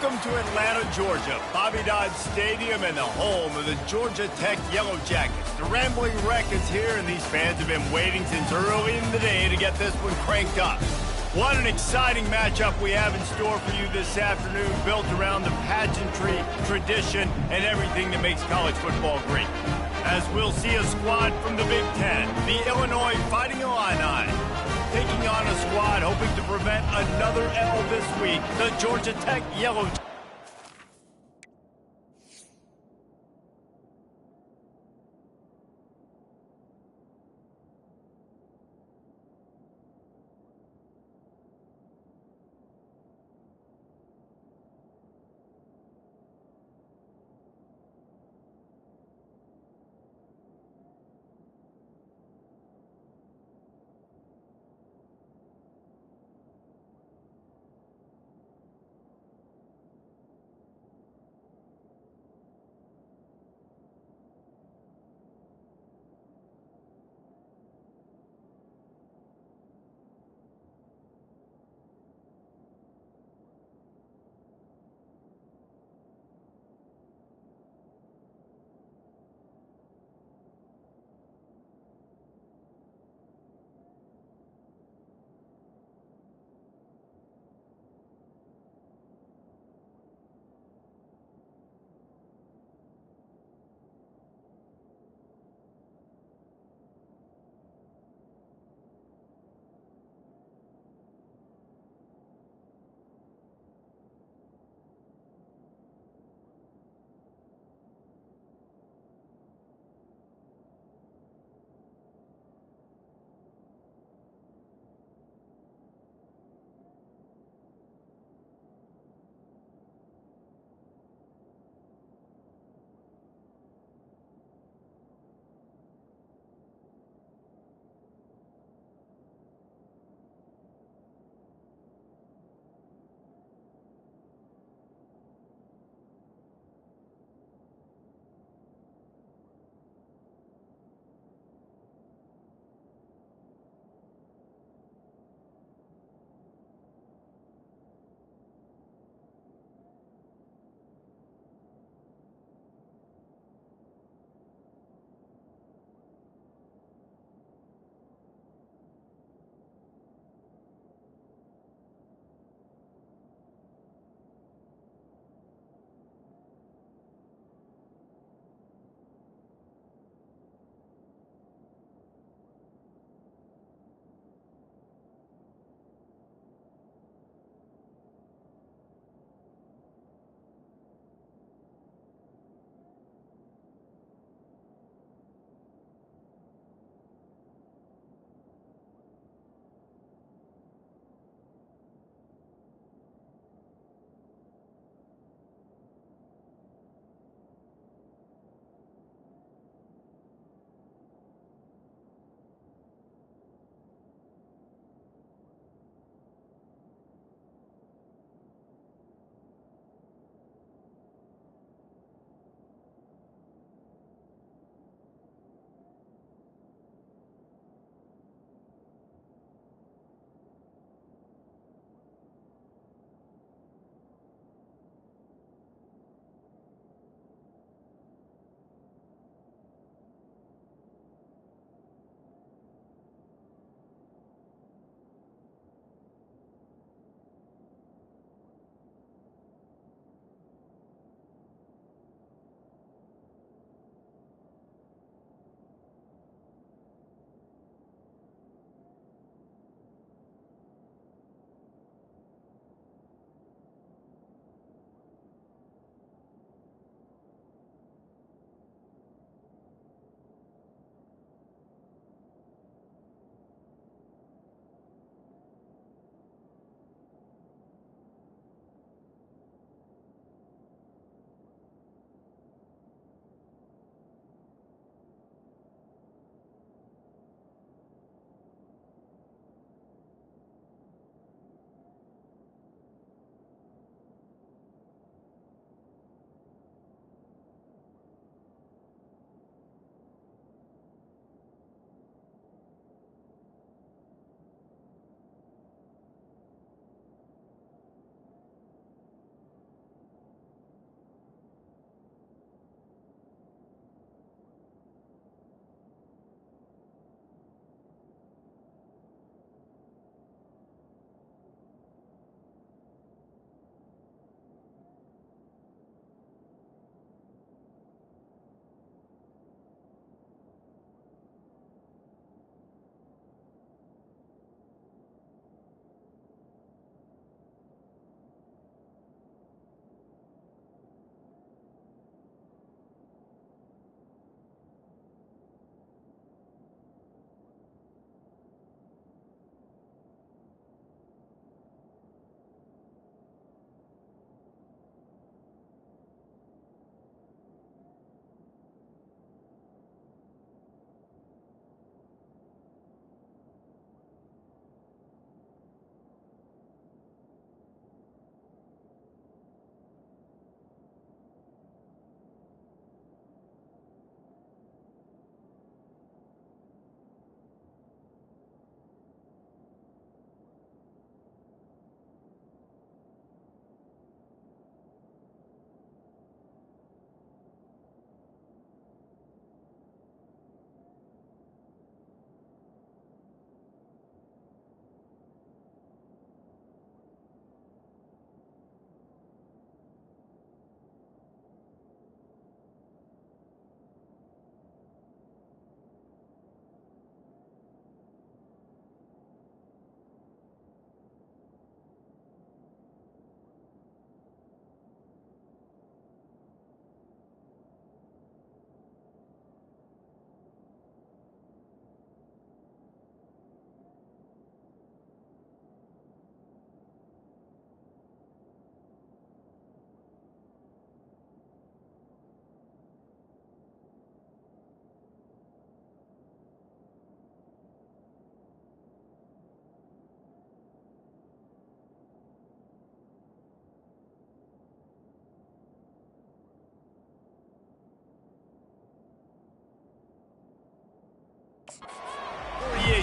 Welcome to Atlanta, Georgia, Bobby Dodd Stadium and the home of the Georgia Tech Yellow Jackets. The Rambling Wreck is here, and these fans have been waiting since early in the day to get this one cranked up. What an exciting matchup we have in store for you this afternoon, built around the pageantry, tradition, and everything that makes college football great. As we'll see a squad from the Big Ten, the Illinois Fighting Illini, taking on a squad hoping to prevent another L this week, the Georgia Tech Yellow Jackets.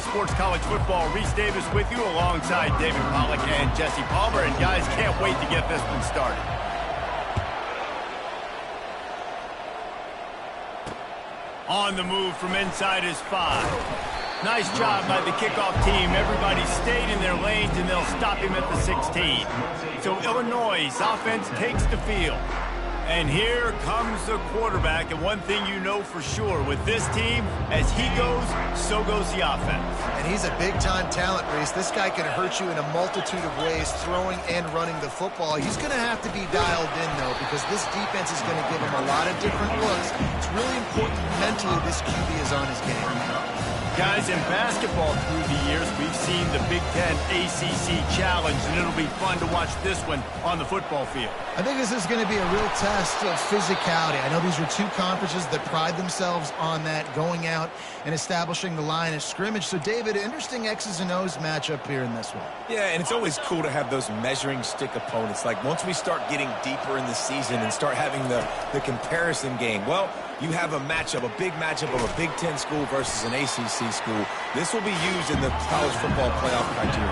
Sports College Football. Reese Davis with you alongside David Pollack and Jesse Palmer. And guys, can't wait to get this one started. On the move from inside his 5. Nice job by the kickoff team. Everybody stayed in their lanes, and they'll stop him at the 16. So Illinois' offense takes the field. And here comes the quarterback. And one thing you know for sure with this team, as he goes, so goes the offense. And he's a big-time talent, Reese. This guy can hurt you in a multitude of ways, throwing and running the football. He's going to have to be dialed in, though, because this defense is going to give him a lot of different looks. It's really important mentally this QB is on his game. Guys, in basketball through the years, we've seen the Big Ten ACC Challenge, and it'll be fun to watch this one on the football field. I think this is going to be a real test of physicality. I know these are two conferences that pride themselves on that, going out and establishing the line of scrimmage. So, David, interesting X's and O's matchup here in this one. Yeah, and it's always cool to have those measuring stick opponents. Like, once we start getting deeper in the season and start having the comparison game, well, you have a matchup, a big matchup of a Big Ten school versus an ACC school. This will be used in the college football playoff criteria.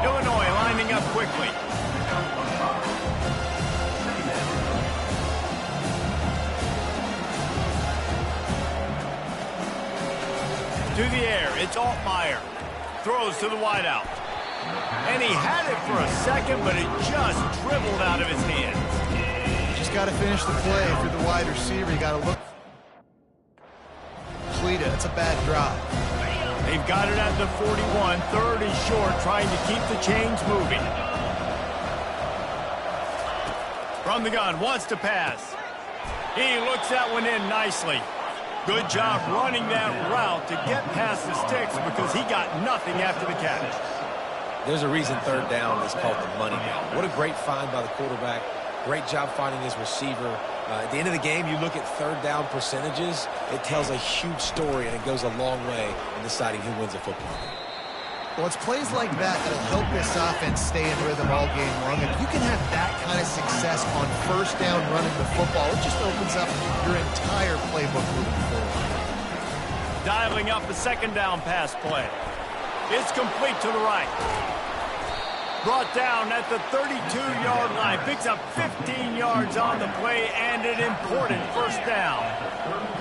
Illinois lining up quickly. To the air, it's Altmaier. Throws to the wideout. And he had it for a second, but it just dribbled out of his hands. Just got to finish the play. If you're the wide receiver, you got to look. That's a bad drop. They've got it at the 41. Third and short, trying to keep the chains moving. From the gun, wants to pass. He looks that one in nicely. Good job running that route to get past the sticks because he got nothing after the catch. There's a reason third down is called the money down. What a great find by the quarterback. Great job finding his receiver. At the end of the game, you look at third down percentages. It tells a huge story, and it goes a long way in deciding who wins a football game. Well, it's plays like that that'll help this offense stay in rhythm all game long. If you can have that kind of success on first down running the football, it just opens up your entire playbook moving forward. Dialing up a second down pass play. It's complete to the right. Brought down at the 32-yard line. Picks up 15 yards on the play and an important first down.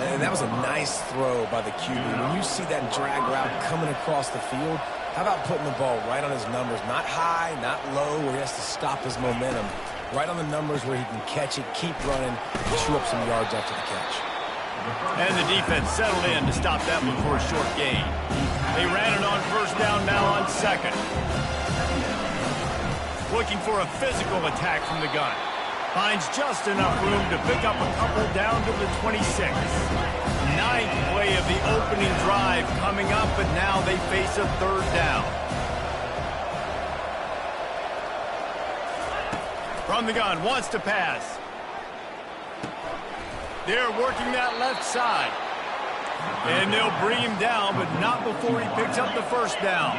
And that was a nice throw by the QB. When you see that drag route coming across the field, how about putting the ball right on his numbers? Not high, not low, where he has to stop his momentum. Right on the numbers where he can catch it, keep running, and chew up some yards after the catch. And the defense settled in to stop that one for a short gain. They ran it on first down, now on second. Looking for a physical attack from the gun. Finds just enough room to pick up a couple down to the 26. Ninth play of the opening drive coming up, but now they face a third down. From the gun, wants to pass. They're working that left side. And they'll bring him down, but not before he picks up the first down.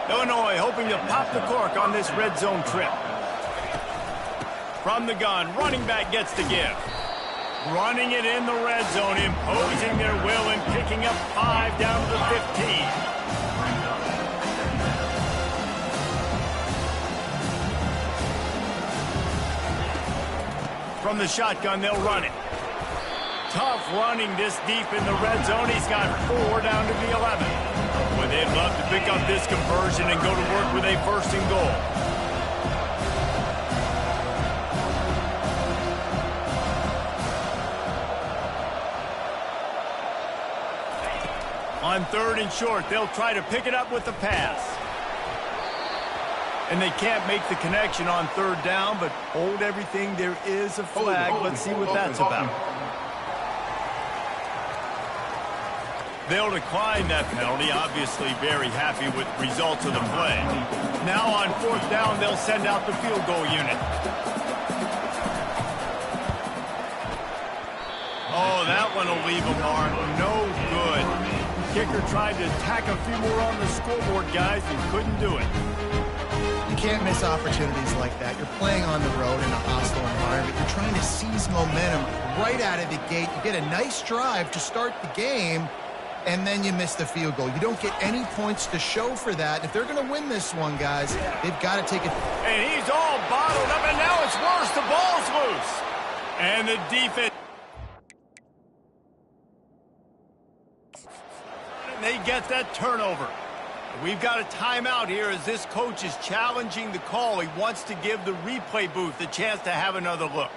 Illinois hoping to pop the cork on this red zone trip. From the gun, running back gets the give. Running it in the red zone, imposing their will and picking up 5 down to the 15. From the shotgun, they'll run it. Tough running this deep in the red zone. He's got 4 down to the 11. Well, they'd love to pick up this conversion and go to work with a first and goal. On third and short, they'll try to pick it up with the pass. And they can't make the connection on third down, but hold everything. There is a flag. Let's see what that's about. They'll decline that penalty, obviously very happy with results of the play. Now on fourth down, they'll send out the field goal unit. Oh, that one will leave a mark. No good. Kicker tried to tack a few more on the scoreboard, guys, and couldn't do it. You can't miss opportunities like that. You're playing on the road in a hostile environment. You're trying to seize momentum right out of the gate. You get a nice drive to start the game, and then you miss the field goal. You don't get any points to show for that. If they're going to win this one, guys, they've got to take it. And he's all bottled up, and now it's worse. The ball's loose. And the defense. They get that turnover. We've got a timeout here as this coach is challenging the call. He wants to give the replay booth a chance to have another look.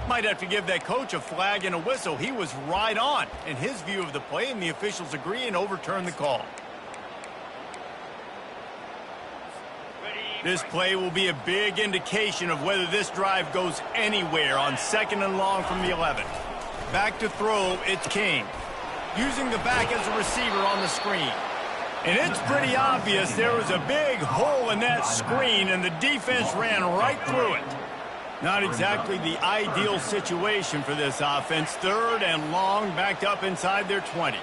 Might have to give that coach a flag and a whistle. He was right on in his view of the play, and the officials agree and overturn the call. This play will be a big indication of whether this drive goes anywhere on 2nd and long from the 11. Back to throw, it's King. Using the back as a receiver on the screen. And it's pretty obvious there was a big hole in that screen, and the defense ran right through it. Not exactly the ideal situation for this offense. 3rd and long, backed up inside their 20.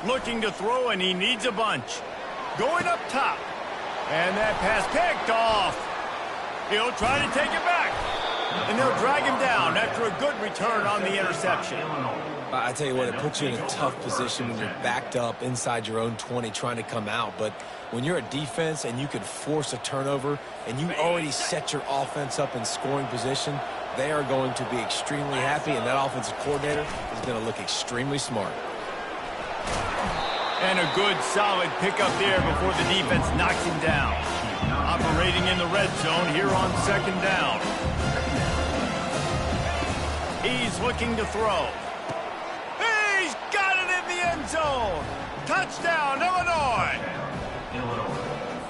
Looking to throw, and he needs a bunch. Going up top. And that pass picked off. He'll try to take it back. And they'll drag him down after a good return on the interception. I tell you what, it puts you in a tough position when you're backed up inside your own 20 trying to come out. But when you're a defense and you can force a turnover and you already set your offense up in scoring position, they are going to be extremely happy, and that offensive coordinator is going to look extremely smart. And a good, solid pickup there before the defense knocks him down. Operating in the red zone here on 2nd down. He's looking to throw. He's got it in the end zone. Touchdown, Illinois.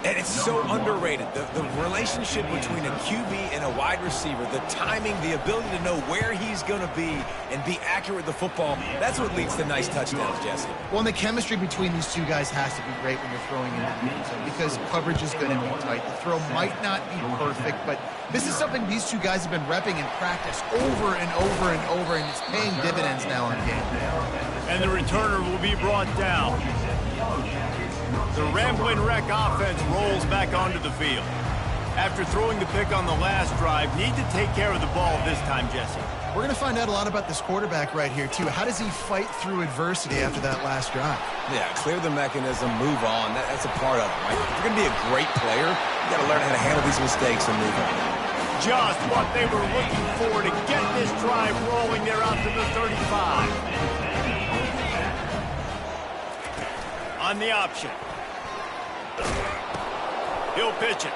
And it's so underrated. The relationship between a QB and a wide receiver, the timing, the ability to know where he's going to be and be accurate with the football, that's what leads to nice touchdowns, Jesse. Well, and the chemistry between these two guys has to be great when you're throwing in the end zone because coverage is going to be tight. The throw might not be perfect, but this is something these two guys have been repping in practice over and over and over, and it's paying dividends now in game. And the returner will be brought down. The Rambling Wreck offense rolls back onto the field. After throwing the pick on the last drive, need to take care of the ball this time, Jesse. We're going to find out a lot about this quarterback right here, too. How does he fight through adversity after that last drive? Yeah, clear the mechanism, move on. That's a part of it, right? If you're going to be a great player, you got to learn how to handle these mistakes and move on. Just what they were looking for to get this drive rolling there out to the 35. On the option. He'll pitch it.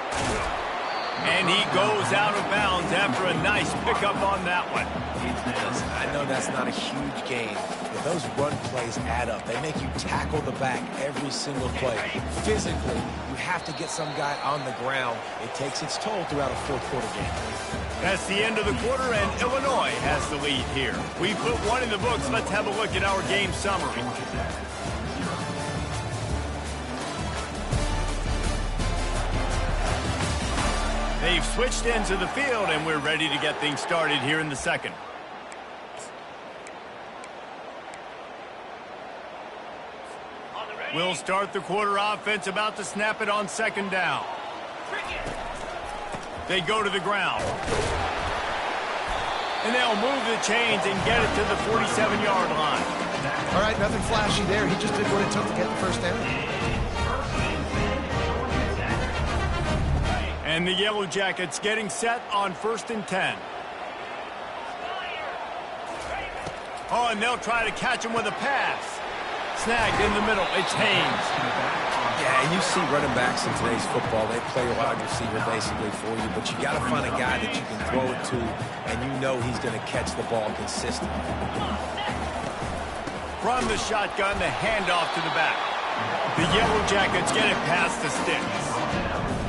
And he goes out of bounds after a nice pickup on that one. Listen, I know that's not a huge gain, but those run plays add up. They make you tackle the back every single play. Physically, you have to get some guy on the ground. It takes its toll throughout a fourth-quarter game. That's the end of the quarter, and Illinois has the lead here. We put one in the books. Let's have a look at our game summary. They've switched into the field, and we're ready to get things started here in the second. We'll start the quarter offense, about to snap it on 2nd down. They go to the ground. And they'll move the chains and get it to the 47-yard line. All right, nothing flashy there. He just did what it took to get the first down. And the Yellow Jackets getting set on 1st and 10. Oh, and they'll try to catch him with a pass. Snagged in the middle. It's Haynes. Yeah, and you see running backs in today's football, they play a wide receiver basically for you, but you got to find a guy that you can throw it to, and you know he's going to catch the ball consistently. From the shotgun, the handoff to the back. The Yellow Jackets get it past the sticks.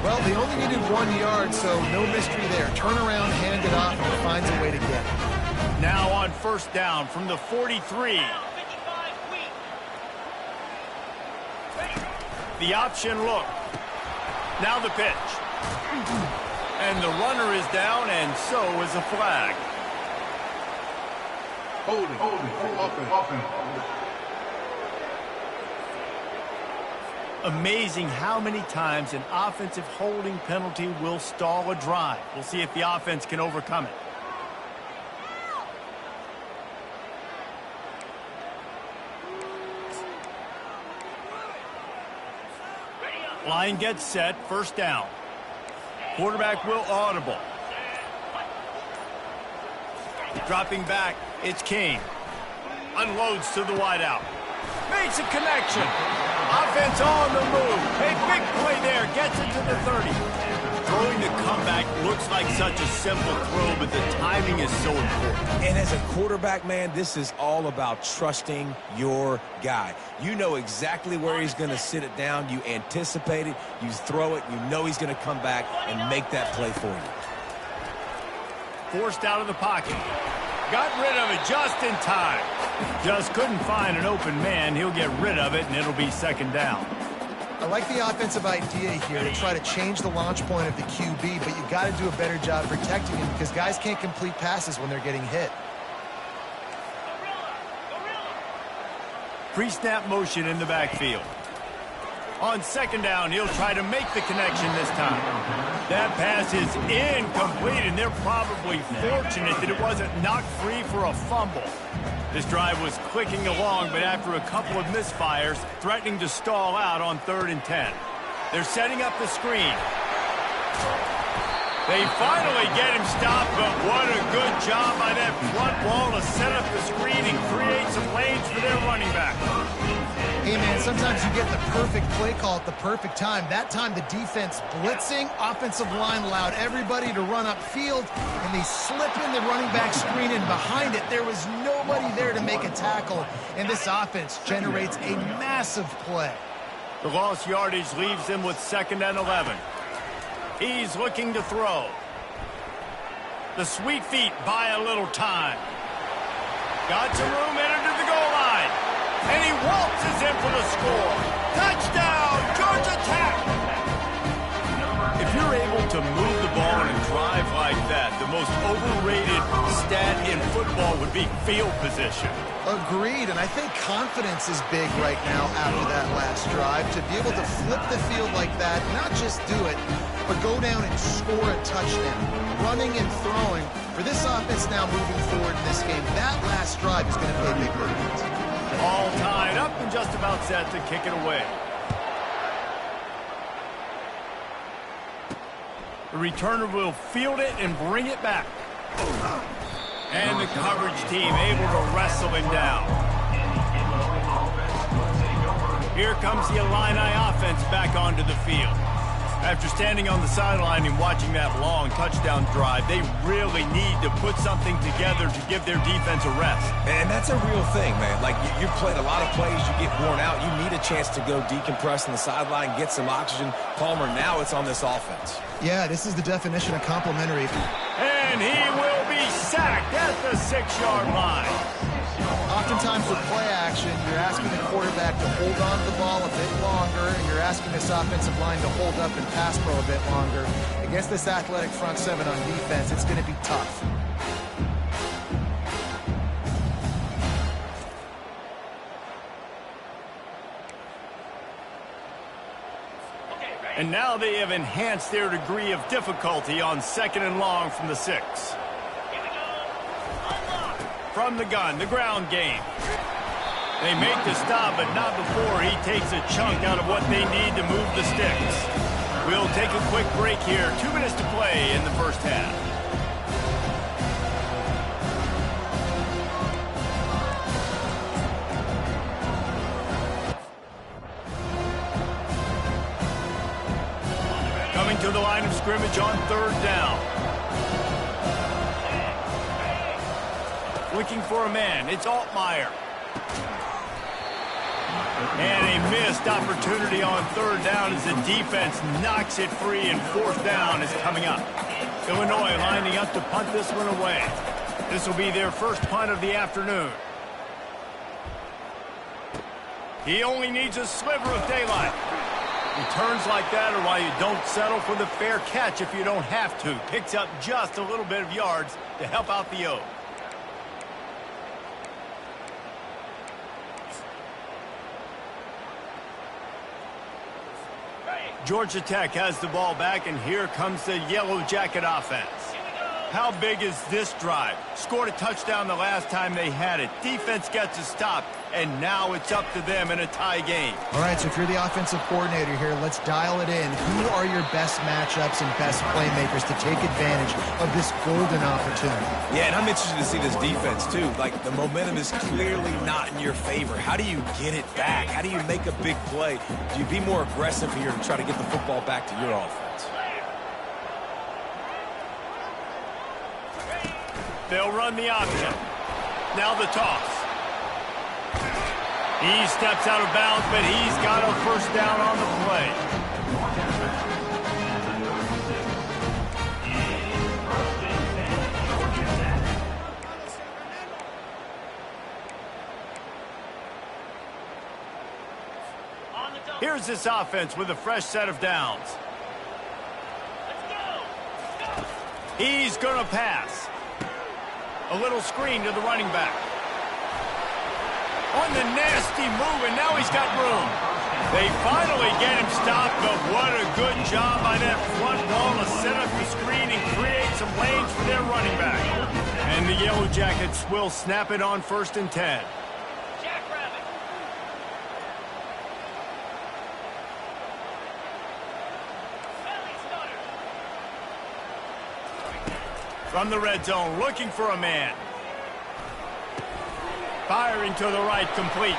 Well, they only needed 1 yard, so no mystery there. Turn around, hand it off, and he finds a way to get it. Now on 1st down from the 43. The option look. Now the pitch. And the runner is down, and so is a flag. Holding. Offense. Amazing how many times an offensive holding penalty will stall a drive. We'll see if the offense can overcome it. Line gets set, first down. Quarterback will audible. Dropping back, it's Kane. Unloads to the wideout. Makes a connection. Offense on the move. A big play there. Gets it to the 30. Throwing the comeback looks like such a simple throw, but the timing is so important. And as a quarterback, man, this is all about trusting your guy. You know exactly where he's going to sit it down. You anticipate it. You throw it. You know he's going to come back and make that play for you. Forced out of the pocket. Got rid of it just in time. Just couldn't find an open man. He'll get rid of it, and it'll be second down. I like the offensive idea here to try to change the launch point of the QB, but you've got to do a better job protecting him because guys can't complete passes when they're getting hit. Pre-snap motion in the backfield. On second down, he'll try to make the connection this time. That pass is incomplete, and they're probably fortunate that it wasn't knocked free for a fumble. This drive was clicking along, but after a couple of misfires, threatening to stall out on 3rd and 10. They're setting up the screen. They finally get him stopped, but what a good job by that front wall to set up the screen and create some lanes for their running back. Hey, man, sometimes you get the perfect play call at the perfect time. That time, the defense blitzing, offensive line allowed everybody to run upfield, and they slip in the running back screen, and behind it, there was nobody there to make a tackle, and this offense generates a massive play. The lost yardage leaves them with 2nd and 11. He's looking to throw. The sweet feet buy a little time. Got some room, entered to the goal line. And he waltzes in for the score. Touchdown, Georgia Tech! If you're able to move the ball in a drive like that, the most overrated stat in football would be field position. Agreed, and I think confidence is big right now after that last drive. To be able to flip the field like that, not just do it, but go down and score a touchdown. Running and throwing. For this offense now moving forward in this game, that last drive is going to pay big dividends. All tied up and just about set to kick it away. The returner will field it and bring it back. And the coverage team able to wrestle him down. Here comes the Illini offense back onto the field. After standing on the sideline and watching that long touchdown drive, they really need to put something together to give their defense a rest. And that's a real thing, man. Like, you've played a lot of plays, you get worn out. You need a chance to go decompress on the sideline, get some oxygen. Palmer, now it's on this offense. Yeah, this is the definition of complimentary. And he will be sacked at the 6-yard line. Oftentimes with play action, you're asking the quarterback to hold on to the ball a bit longer, and you're asking this offensive line to hold up and pass pro a bit longer. Against this athletic front seven on defense, it's going to be tough. And now they have enhanced their degree of difficulty on 2nd and long from the 6. From the gun, the ground game. They make the stop, but not before he takes a chunk out of what they need to move the sticks. We'll take a quick break here. 2 minutes to play in the first half. Coming to the line of scrimmage on 3rd down. Looking for a man. It's Altmaier. And a missed opportunity on 3rd down as the defense knocks it free, and 4th down is coming up. Illinois lining up to punt this one away. This will be their first punt of the afternoon. He only needs a sliver of daylight. Returns like that are why you don't settle for the fair catch if you don't have to. Picks up just a little bit of yards to help out the O. Georgia Tech has the ball back, and here comes the Yellow Jacket offense. How big is this drive? Scored a touchdown the last time they had it. Defense gets a stop, and now it's up to them in a tie game. All right, so if you're the offensive coordinator here, let's dial it in. Who are your best matchups and best playmakers to take advantage of this golden opportunity? Yeah, and I'm interested to see this defense, too. Like, the momentum is clearly not in your favor. How do you get it back? How do you make a big play? Do you be more aggressive here to try to get the football back to your offense? They'll run the option. Now the toss. He steps out of bounds, but he's got a first down on the play. Here's this offense with a fresh set of downs. He's going to pass. A little screen to the running back. On the nasty move, and now he's got room. They finally get him stopped, but what a good job by that front wall to set up the screen and create some lanes for their running back. And the Yellow Jackets will snap it on 1st and 10. From the red zone, looking for a man. Firing to the right, complete.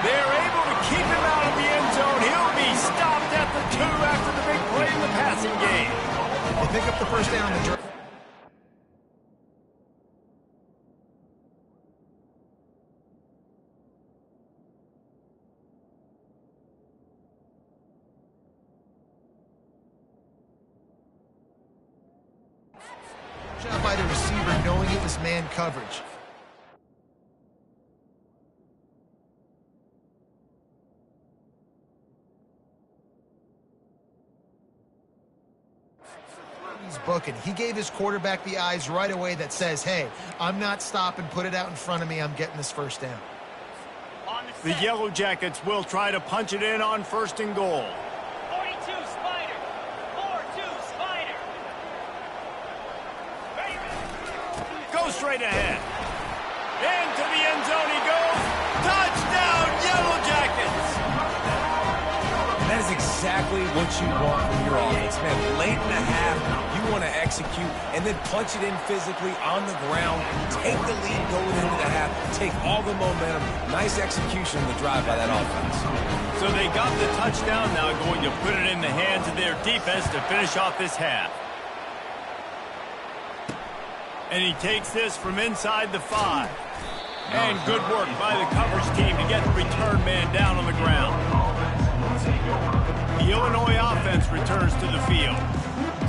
They're able to keep him out of the end zone. He'll be stopped at the 2 after the big play in the passing game. They pick up the first down. Shot by the receiver knowing it was man coverage. He's booking. He gave his quarterback the eyes right away that says, hey, I'm not stopping, put it out in front of me, I'm getting this first down. The Yellow Jackets will try to punch it in on 1st and goal. 42 Spider. 4-2 Spider. Go straight ahead. Into the end zone he goes. Touchdown, Yellow Jackets! That is exactly what you want from your offense, man. Late in the half, you want to execute and then punch it in physically on the ground, take the lead going into the half, take all the momentum. Nice execution of the drive by that offense. So they got the touchdown, now going to put it in the hands of their defense to finish off this half. And he takes this from inside the 5. And good work by the coverage team to get the return man down on the ground. The Illinois offense returns to the field.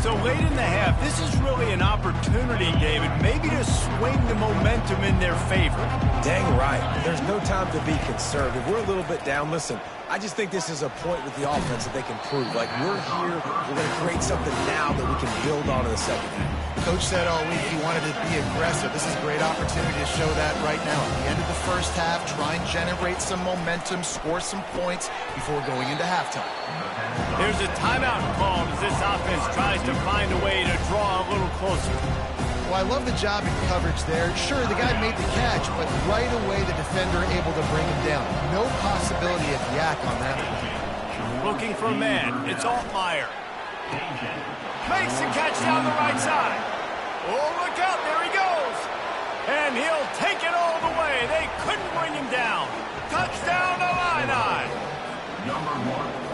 So late in the half, this is really an opportunity, David, maybe to swing the momentum in their favor. Dang right. There's no time to be conservative. We're a little bit down. Listen, I just think this is a point with the offense that they can prove. Like, we're here, we're going to create something now that we can build on in the second half. Coach said all week he wanted to be aggressive. This is a great opportunity to show that right now. At the end of the first half, try and generate some momentum, score some points before going into halftime. There's a timeout called as this offense tries to find a way to draw a little closer. Well, I love the job in coverage there. Sure, the guy made the catch, but right away the defender able to bring him down. No possibility of yak on that one. Looking for a man. It's Altmaier. Makes the catch down the right side. Oh, look out. There he goes. And he'll take it all the way. They couldn't bring him down. Touchdown, Illini.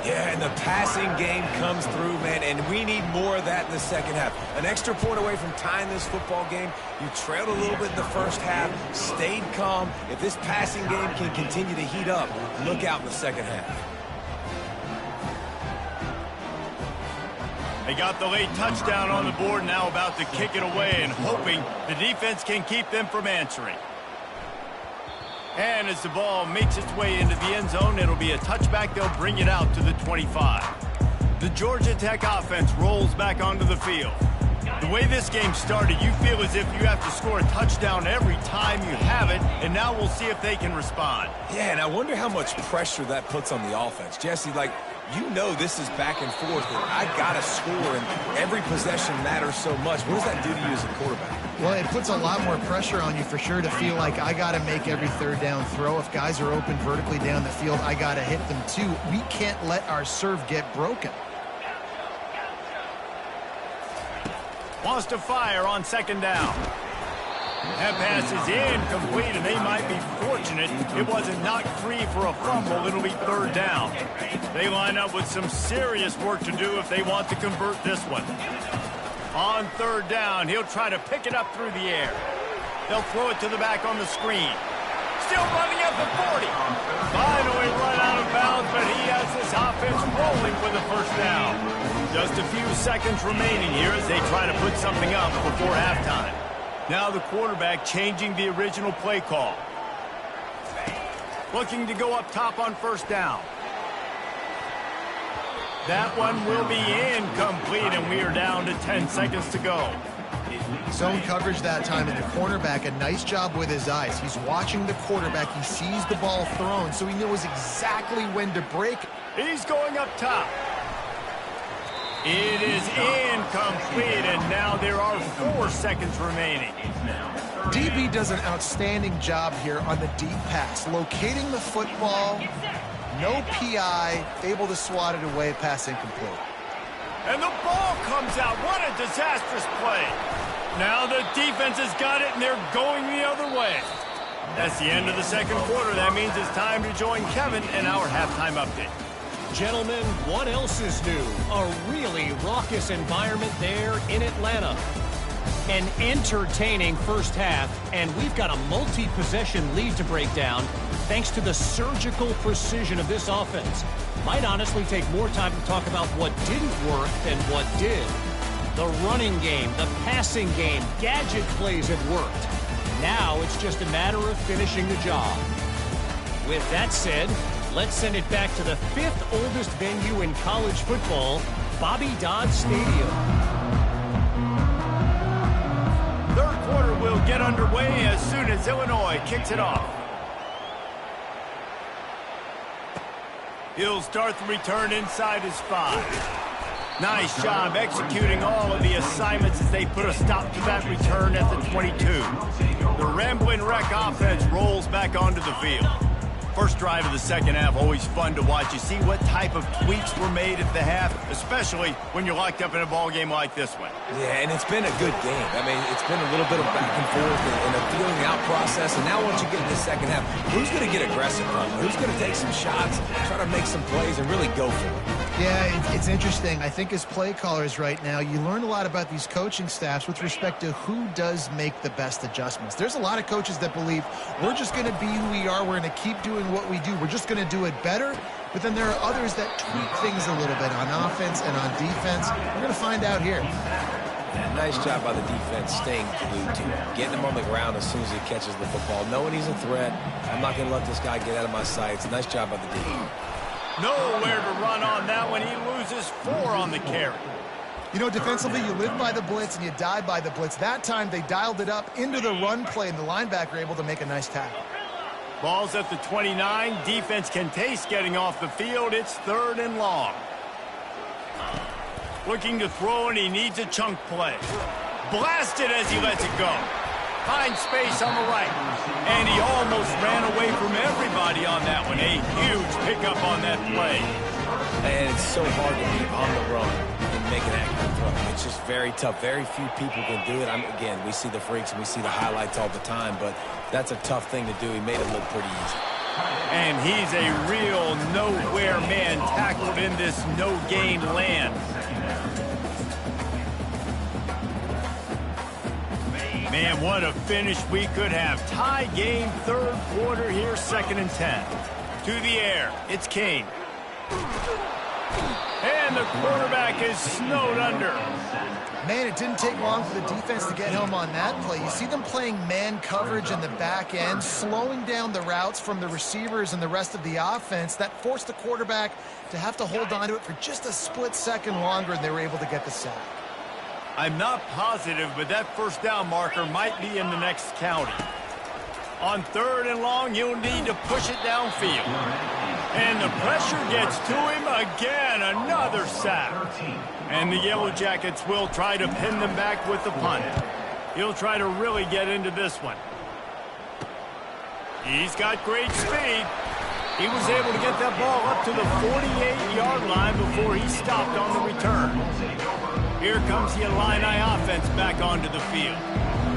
Yeah, and the passing game comes through, man, and we need more of that in the second half. An extra point away from tying this football game. You trailed a little bit in the first half, stayed calm. If this passing game can continue to heat up, look out in the second half. They got the late touchdown on the board, now about to kick it away and hoping the defense can keep them from answering. And as the ball makes its way into the end zone, it'll be a touchback. They'll bring it out to the 25. The Georgia Tech offense rolls back onto the field. The way this game started, you feel as if you have to score a touchdown every time you have it, and now we'll see if they can respond. Yeah, and I wonder how much pressure that puts on the offense. Jesse, like, You know this is back and forth, and I got to score, and every possession matters so much. What does that do to you as a quarterback? Well, it puts a lot more pressure on you for sure to feel like I got to make every third down throw. If guys are open vertically down the field, I got to hit them too. We can't let our serve get broken. Wants to fire on second down. That pass is incomplete, and they might be fortunate it wasn't knocked free for a fumble. It'll be third down. They line up with some serious work to do if they want to convert this one. On third down, he'll try to pick it up through the air. They'll throw it to the back on the screen. Still running at the 40. Finally run out of bounds, but he has this offense rolling with a first down. Just a few seconds remaining here as they try to put something up before halftime. Now the quarterback changing the original play call. Looking to go up top on first down. That one will be incomplete, and we are down to 10 seconds to go. Zone coverage that time, and the cornerback, a nice job with his eyes. He's watching the quarterback. He sees the ball thrown, so he knows exactly when to break. He's going up top. It is incomplete, and now there are 4 seconds remaining. DB does an outstanding job here on the deep pass, locating the football, no PI, able to swat it away, pass incomplete. And the ball comes out. What a disastrous play. Now the defense has got it, and they're going the other way. That's the end of the second quarter. That means it's time to join Kevin in our halftime update. Gentlemen, what else is new? A really raucous environment there in Atlanta. An entertaining first half, and we've got a multi-possession lead to break down thanks to the surgical precision of this offense. Might honestly take more time to talk about what didn't work than what did. The running game, the passing game, gadget plays had worked. Now it's just a matter of finishing the job. With that said, let's send it back to the 5th oldest venue in college football, Bobby Dodd Stadium. Third quarter will get underway as soon as Illinois kicks it off. He'll start the return inside his 5. Nice job executing all of the assignments as they put a stop to that return at the 22. The Ramblin' Wreck offense rolls back onto the field. First drive of the second half, always fun to watch. You see what type of tweaks were made at the half, especially when you're locked up in a ball game like this one. Yeah, and it's been a good game. I mean, it's been a little bit of back and forth and a feeling out process. And now once you get in the second half, who's going to get aggressive? Who's going to take some shots, try to make some plays, and really go for it? Yeah, it's interesting. I think as play callers right now, you learn a lot about these coaching staffs with respect to who does make the best adjustments. There's a lot of coaches that believe we're just going to be who we are. We're going to keep doing what we do. We're just going to do it better. But then there are others that tweak things a little bit on offense and on defense. We're going to find out here. Yeah, nice job by the defense staying glued to him, getting him on the ground as soon as he catches the football, knowing he's a threat. I'm not going to let this guy get out of my sights. Nice job by the defense. Nowhere to run on that one. He loses 4 on the carry. You know, defensively, you live by the blitz and you die by the blitz. That time, they dialed it up into the run play, and the linebacker able to make a nice tackle. Ball's at the 29. Defense can taste getting off the field. It's 3rd and long. Looking to throw, and he needs a chunk play. Blasted as he lets it go. Finds space on the right. And he almost ran away from everybody on that one. A huge pickup on that play. And it's so hard to be on the run and make an accurate throw. It's just very tough. Very few people can do it. Again, we see the freaks and we see the highlights all the time, but that's a tough thing to do. He made it look pretty easy. And he's a real nowhere man tackled in this no-gain land. Man, what a finish we could have. Tie game, third quarter here, 2nd and 10. To the air, it's Kane. And the quarterback is snowed under. Man, it didn't take long for the defense to get home on that play. You see them playing man coverage in the back end, slowing down the routes from the receivers and the rest of the offense. That forced the quarterback to have to hold on to it for just a split second longer, and they were able to get the sack. I'm not positive, but that first down marker might be in the next county. On 3rd and long, you'll need to push it downfield. And the pressure gets to him again. Another sack. And the Yellow Jackets will try to pin them back with the punt. He'll try to really get into this one. He's got great speed. He was able to get that ball up to the 48-yard line before he stopped on the return. Here comes the Illini offense back onto the field.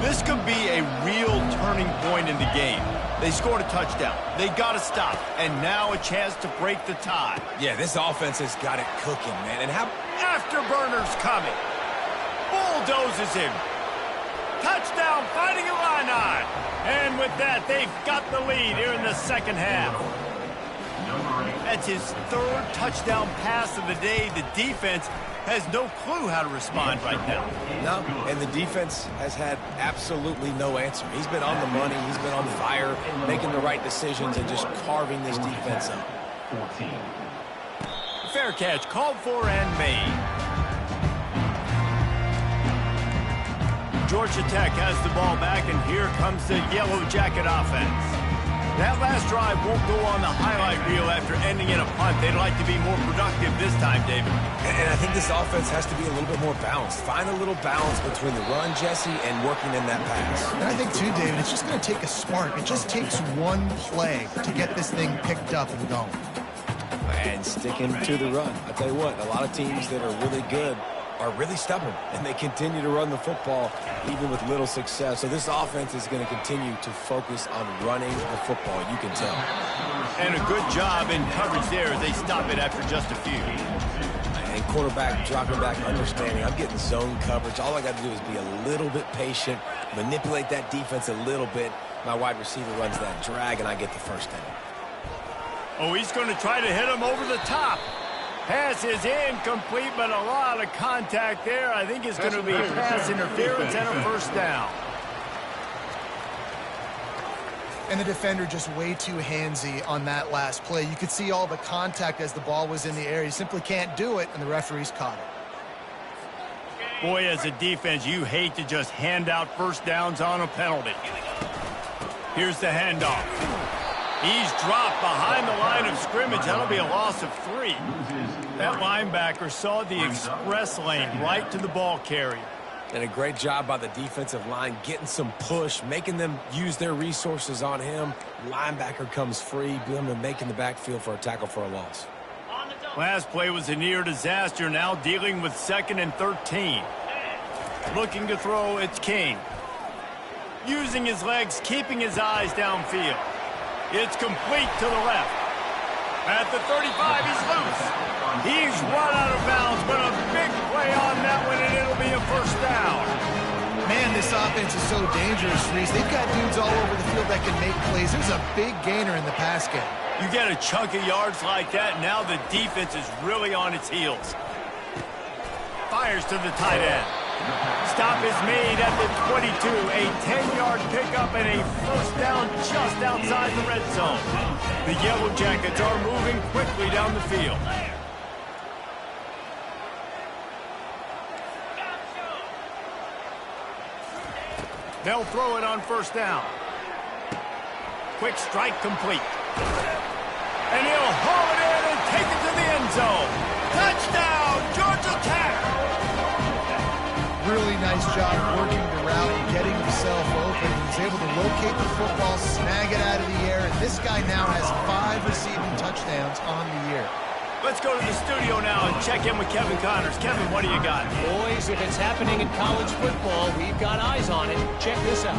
This could be a real turning point in the game. They scored a touchdown. They got to stop. And now a chance to break the tie. Yeah, this offense has got it cooking, man. And how... Afterburners coming. Bulldozes him. Touchdown, Fighting Illini. And with that, they've got the lead here in the second half. That's his third touchdown pass of the day. The defense has no clue how to respond right now. No, and the defense has had absolutely no answer. He's been on the money. He's been on fire, making the right decisions and just carving this defense up. Fair catch, called for and made. Georgia Tech has the ball back, and here comes the Yellow Jacket offense. That last drive won't go on the highlight reel after ending in a punt. They'd like to be more productive this time, David. And I think this offense has to be a little bit more balanced. Find a little balance between the run, Jesse, and working in that pass. And I think, too, David, it's just going to take a spark. It just takes one play to get this thing picked up and going. And sticking to the run. I'll tell you what, a lot of teams that are really good are really stubborn, and they continue to run the football even with little success. So this offense is going to continue to focus on running the football, you can tell. And a good job in coverage there as they stop it after just a few. And quarterback dropping back, understanding I'm getting zone coverage. All I got to do is be a little bit patient, manipulate that defense a little bit. My wide receiver runs that drag, and I get the first down. Oh, he's going to try to hit him over the top. Pass is incomplete, but a lot of contact there. I think it's going to be pass interference and a first down. And the defender just way too handsy on that last play. You could see all the contact as the ball was in the air. You simply can't do it, and the referees caught it. Boy, as a defense, you hate to just hand out first downs on a penalty. Here's the handoff. He's dropped behind the line of scrimmage. That'll be a loss of 3. That linebacker saw the express lane right to the ball carrier. And a great job by the defensive line, getting some push, making them use their resources on him. Linebacker comes free, making the backfield for a tackle for a loss. Last play was a near disaster, now dealing with 2nd and 13. Looking to throw, it's King. Using his legs, keeping his eyes downfield. It's complete to the left. At the 35, he's loose. He's run out of bounds, but a big play on that one, and it'll be a first down. Man, this offense is so dangerous, Reese. They've got dudes all over the field that can make plays. There's a big gainer in the pass game. You get a chunk of yards like that, now the defense is really on its heels. Fires to the tight end. Stop is made at the 22. A 10-yard pickup and a first down just outside the red zone. The Yellow Jackets are moving quickly down the field. They'll throw it on first down. Quick strike complete. And he'll haul it in and take it to the end zone. Touchdown, Georgia Tech! Really nice job working the route and getting himself open. He was able to locate the football, snag it out of the air, and this guy now has 5 receiving touchdowns on the year. Let's go to the studio now and check in with Kevin Connors. Kevin, what do you got? Boys, if it's happening in college football, we've got eyes on it. Check this out.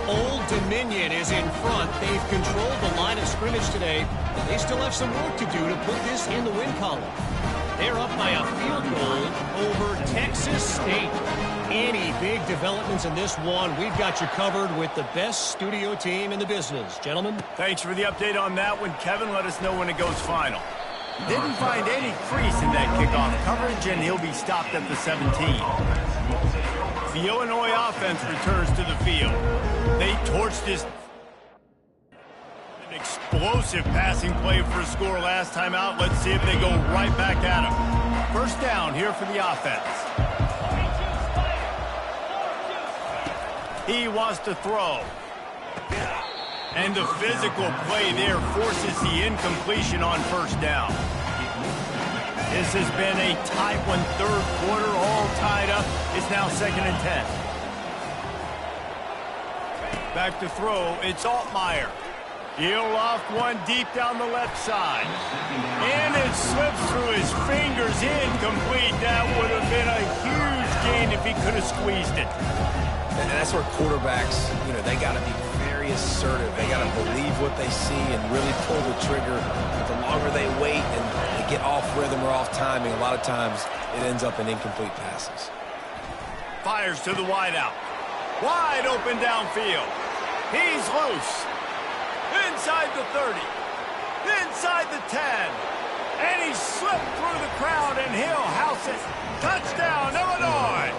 Old Dominion is in front. They've controlled the line of scrimmage today. They still have some work to do to put this in the win column. They're up by a field goal over Texas State. Any big developments in this one, we've got you covered with the best studio team in the business. Gentlemen? Thanks for the update on that one. Kevin, let us know when it goes final. Didn't find any crease in that kickoff coverage, and he'll be stopped at the 17. The Illinois offense returns to the field. They torched this explosive passing play for a score last time out. Let's see if they go right back at him. First down here for the offense. He wants to throw. And the physical play there forces the incompletion on first down. This has been a tight one, third quarter, all tied up. It's now 2nd and 10. Back to throw, it's Altmaier. He'll loft one deep down the left side. And it slips through his fingers, incomplete. That would have been a huge gain if he could have squeezed it. And that's where quarterbacks, they got to be very assertive. They got to believe what they see and really pull the trigger. But the longer they wait and they get off rhythm or off timing, a lot of times it ends up in incomplete passes. Fires to the wideout. Wide open downfield. He's loose. Inside the 30. Inside the 10. And he slipped through the crowd and he'll house it. Touchdown, Illinois.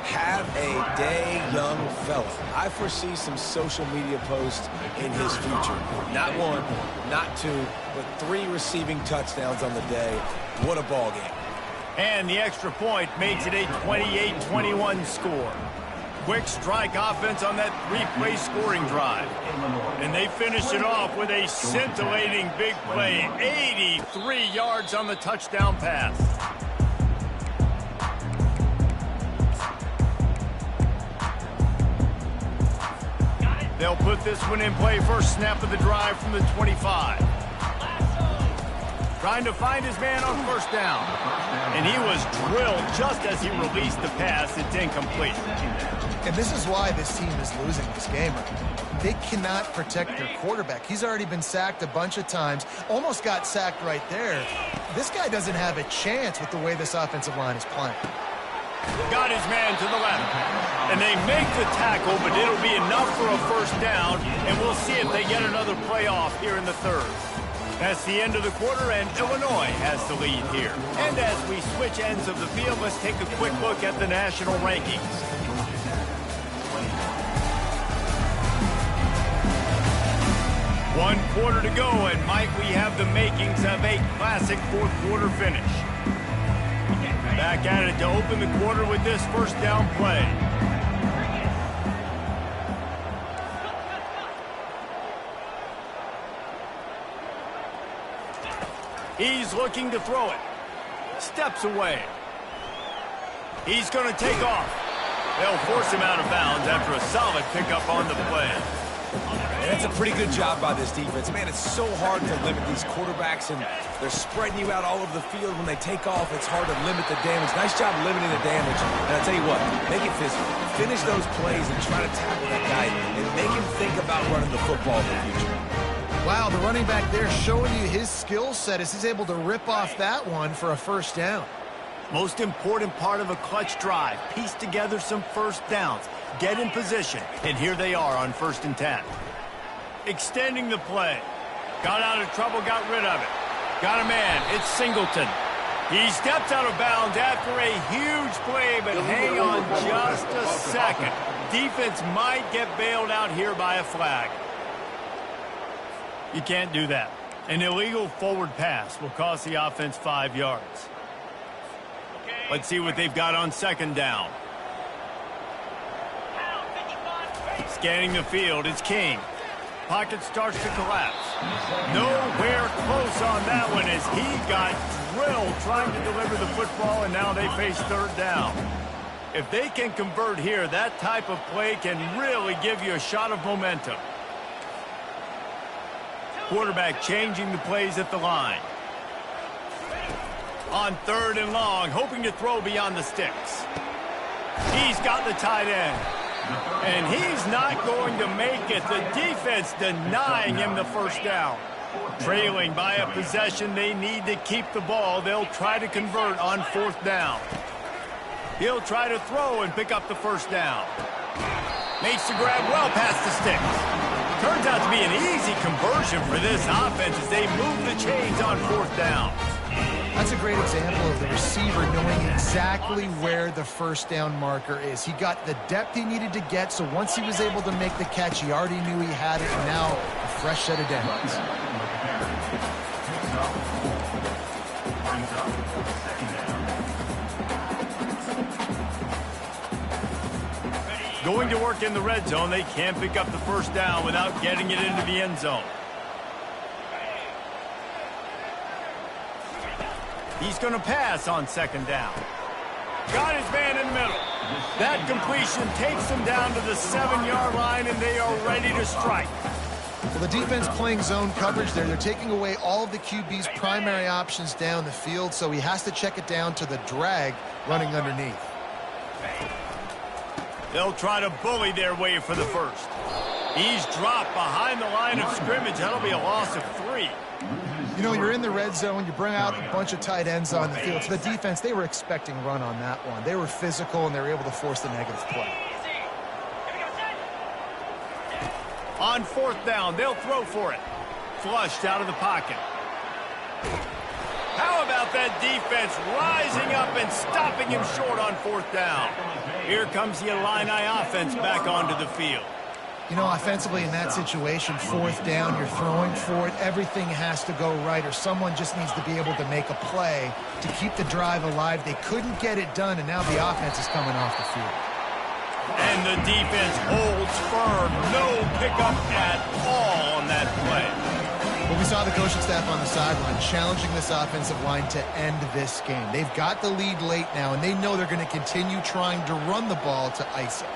Have a day, young fella. I foresee some social media posts in his future. Not one, not two, but 3 receiving touchdowns on the day. What a ball game. And the extra point makes it a 28-21 score. Quick strike offense on that 3-play scoring drive. And they finish it off with a scintillating big play. 83 yards on the touchdown pass. They'll put this one in play. First snap of the drive from the 25. Trying to find his man on first down. And he was drilled just as he released the pass. It's incomplete. And this is why this team is losing this game. They cannot protect their quarterback. He's already been sacked a bunch of times. Almost got sacked right there. This guy doesn't have a chance with the way this offensive line is playing. Got his man to the left. And they make the tackle, but it'll be enough for a first down. And we'll see if they get another play off here in the third. That's the end of the quarter, and Illinois has the lead here. And as we switch ends of the field, let's take a quick look at the national rankings. One quarter to go, and might we have the makings of a classic fourth quarter finish. Back at it to open the quarter with this first down play. He's looking to throw it. Steps away. He's going to take off. They'll force him out of bounds after a solid pickup on the play. And that's a pretty good job by this defense. Man, it's so hard to limit these quarterbacks, and they're spreading you out all over the field. When they take off, it's hard to limit the damage. Nice job limiting the damage. And I'll tell you what, make it physical. Finish those plays and try to tackle that guy and make him think about running the football in the future. Wow, the running back there showing you his skill set as he's able to rip off that one for a first down. Most important part of a clutch drive. Piece together some first downs. Get in position. And here they are on 1st and 10. Extending the play. Got out of trouble, got rid of it. Got a man. It's Singleton. He steps out of bounds after a huge play, but hang on just a second. Defense might get bailed out here by a flag. You can't do that. An illegal forward pass will cost the offense 5 yards. Let's see what they've got on 2nd down. Scanning the field, it's King. Pocket starts to collapse. Nowhere close on that one as he got drilled trying to deliver the football, and now they face 3rd down. If they can convert here, that type of play can really give you a shot of momentum. Quarterback changing the plays at the line. On 3rd and long, hoping to throw beyond the sticks. He's got the tight end. And he's not going to make it. The defense denying him the first down. Trailing by a possession, they need to keep the ball. They'll try to convert on 4th down. He'll try to throw and pick up the first down. Makes the grab well past the sticks. Turns out to be an easy conversion for this offense as they move the chains on 4th down. That's a great example of the receiver knowing exactly where the first down marker is. He got the depth he needed to get, so once he was able to make the catch, he already knew he had it, and now a fresh set of downs. Going to work in the red zone. They can't pick up the first down without getting it into the end zone. He's going to pass on second down. Got his man in the middle. That completion takes them down to the 7-yard line, and they are ready to strike. Well, the defense playing zone coverage there. They're taking away all of the QB's primary options down the field, so he has to check it down to the drag running underneath. They'll try to bully their way for the first. He's dropped behind the line of scrimmage. That'll be a loss of 3. You know, you're in the red zone, you bring out a bunch of tight ends on the field. So the defense, they were expecting run on that one. They were physical, and they were able to force the negative play. On fourth down, they'll throw for it. Flushed out of the pocket. How about that defense rising up and stopping him short on fourth down? Here comes the Illini offense back onto the field. You know, offensively in that situation, fourth down, you're throwing for it. Everything has to go right, or someone just needs to be able to make a play to keep the drive alive. They couldn't get it done, and now the offense is coming off the field. And the defense holds firm. No pickup at all on that play. Well, we saw the coaching staff on the sideline challenging this offensive line to end this game. They've got the lead late now, and they know they're going to continue trying to run the ball to ice it.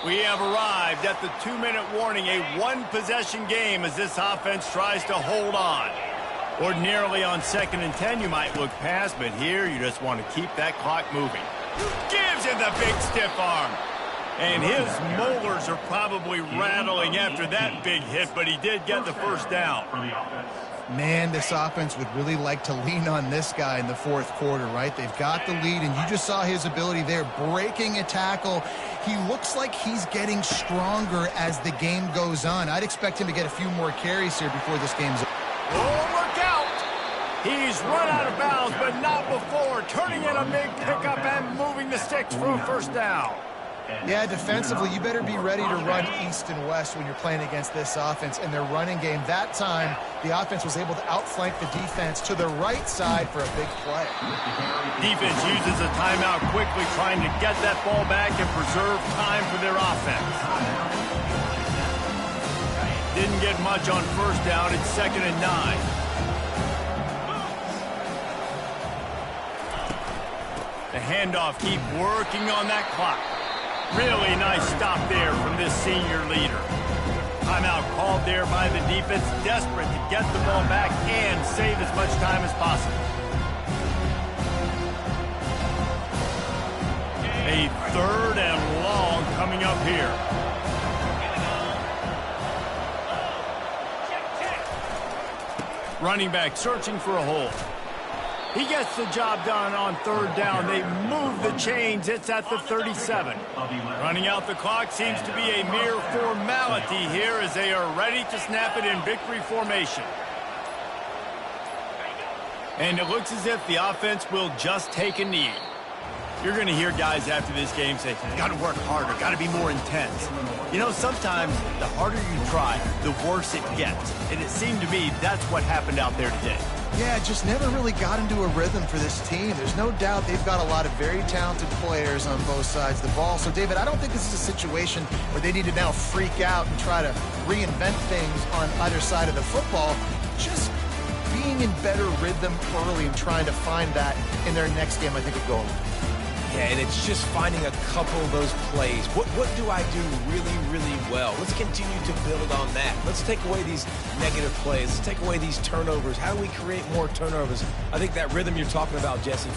We have arrived at the 2-minute warning, a one-possession game as this offense tries to hold on. Ordinarily on 2nd and 10, you might look past, but here you just want to keep that clock moving. Gives him the big stiff arm. And his molars are probably rattling after that big hit, but he did get the first down. Man, this offense would really like to lean on this guy in the fourth quarter, right? They've got the lead, and you just saw his ability there, breaking a tackle. He looks like he's getting stronger as the game goes on. I'd expect him to get a few more carries here before this game's over. Oh, look out! He's run out of bounds, but not before. Turning in a big pickup and moving the sticks for a first down. Yeah, defensively, you better be ready to run east and west when you're playing against this offense. In their running game, that time, the offense was able to outflank the defense to the right side for a big play. Defense uses a timeout quickly, trying to get that ball back and preserve time for their offense. Didn't get much on first down. It's 2nd and 9. The handoff, keep working on that clock. Really nice stop there from this senior leader. Timeout called there by the defense, desperate to get the ball back and save as much time as possible. A 3rd and long coming up here. Running back searching for a hole. He gets the job done on 3rd down. They move the chains. It's at the 37. Running out the clock seems to be a mere formality here as they are ready to snap it in victory formation. And it looks as if the offense will just take a knee. You're going to hear guys after this game say, got to work harder, got to be more intense. You know, sometimes the harder you try, the worse it gets. And it seemed to me that's what happened out there today. Yeah, just never really got into a rhythm for this team. There's no doubt they've got a lot of very talented players on both sides of the ball. So, David, I don't think this is a situation where they need to now freak out and try to reinvent things on either side of the football. Just being in better rhythm early and trying to find that in their next game, I think, would go. Yeah, and it's just finding a couple of those plays. What do I do really, really well? Let's continue to build on that. Let's take away these negative plays. Let's take away these turnovers. How do we create more turnovers? I think that rhythm you're talking about, Jesse,